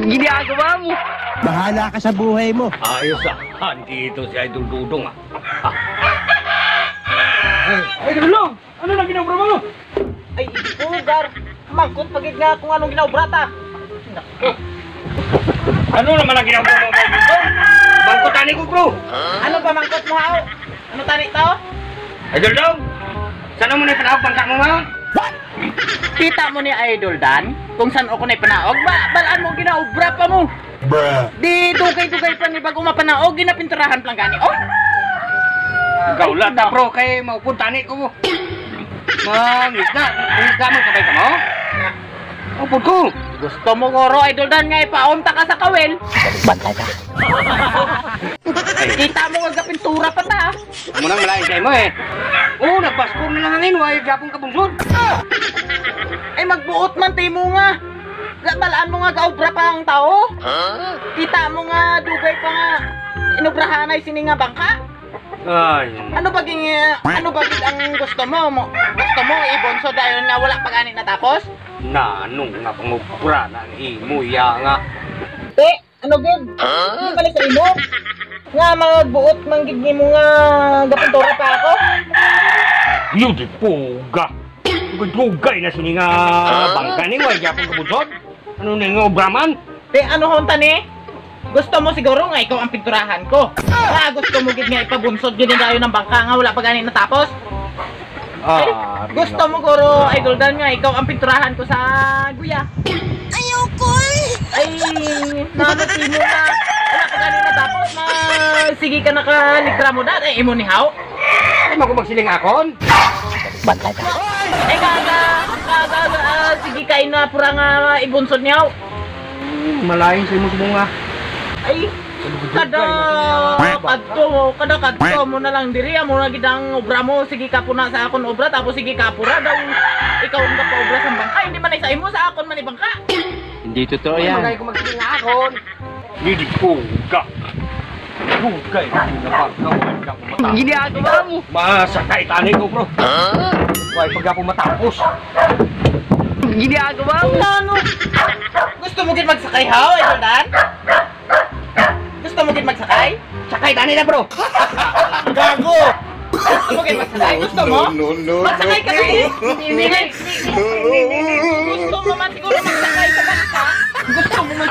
Ginagawa mo. Bahala ka sa buhay mo. Ayos andito si Idol Dudong Ay, Dudong! Ano na ginagawa mo? Ay, Ugar! Mangkot pagid nga kung anong ginaubrata. Naku. Ano naman ang ginagawa mo, Dudong? Bangkotani ko, bro! Ano ba mangkot mo, Hao? Ano tani tao? Idol Dudong! Saan mo na ipanahog bangka mo, ha? Kita mo ni Idol Dan kung saan ako na ipanaog ba? Balaan mo ginaubra pa mo. Di dugay-dugay pa ni bago mapanaog ginapinturahan lang gani. Oh. Gaulat na, bro, kay maupuntani ko mo. Mangisda mo kabay ka mo? Upod ko. Gusto mo goro Idol Dan nga ipaunta ka sa kawel. Bantay ka. Kita mo nga pintura pa ta. Amo nang malain kay mo Oo, nagpasko na lang hangin, way gapong kabunsod. Ay magbuot man timo nga. Balaan mo nga gaubra pa ang tao. Kita mo nga dugay pa nga inubrahan ay sini nga bangka. Ay. Ano ba ang gusto mo? Gusto mo ibonso dahil nga wala pa gani natapos? Nanong nga pangubra na imo ya nga. Ano gid? Hindi pala sa imo? Nga magbuot manggid ni mo nga gapintura pa ako? Yun di puga. Dugay na sini nga bangka ni way gapong kabunsod. Ano na nga obraman? Ano honta ni? Gusto mo siguro nga ikaw ang pinturahan ko. Gusto mo gid nga ipabunsod gid dayo ng bangka nga wala pa gani natapos? Gusto mo guro Idol Dan nga ikaw ang pinturahan ko sa guya. Ayoko Ay, nakakati mo na. Wala pa gani natapos na sige ka nakalikra mo na. Ay, imo ni Hao. Ay mo ko magsiling akon. Bantay ka. Ay, sige kain na pura nga ibunsod niyaw. Malayin sa imo sumunga. Ay, kada kadto mo na lang diri amo na gid ang obra mo. Sige ka puna sa akon obra tapos sige ka pura daw ikaw ang obra sa bangka. Hindi man ay sa imo sa akon man ni bangka. Hindi totoo Ay yan. magay ko magsiling akon. Hindi puga. Dugay na bangka Ginagawa mo. Masakay tani ko, bro. Way pag ako matapos. Ginagawa mo. Ano? Gusto mo gid magsakay Hao, Idol Dan? Gusto mo gid magsakay? Sakay tani na, bro. Gago! Gusto mo gid magsakay? Gusto mo? Magsakay ka na eh! Gusto mo man siguro magsakay sa bangka? Gusto mo man...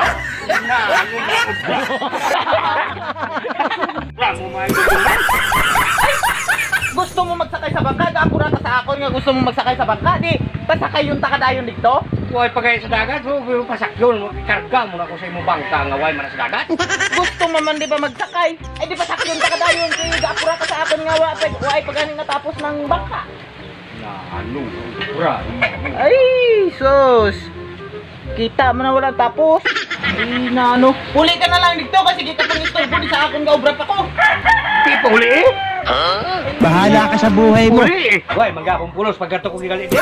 Gusto mo magsakay sa bangka? Gaapura ka sa akon nga gusto mo magsakay sa bangka? Di, pasakay yung takadayon dito? Way pagay sa dagat, so pasakyon, karga mo na ko sa imong bangka nga way man sa dagat. Gusto mo man di ba magsakay? Ay di pasakyon takadayon kaya gaapura ka sa akon nga way paganing natapos ng bangka. Ano, bro? Ay, sus! Kita mo na walang tapos. Ay, na ano. Huli ka na lang dito kasi kita pang istorbo di sa akong gaubra pa ko. Di pa huli eh? Bahala ka sa buhay mo. Huli eh! Way, magapong pulos pagkato ko gigalit eh.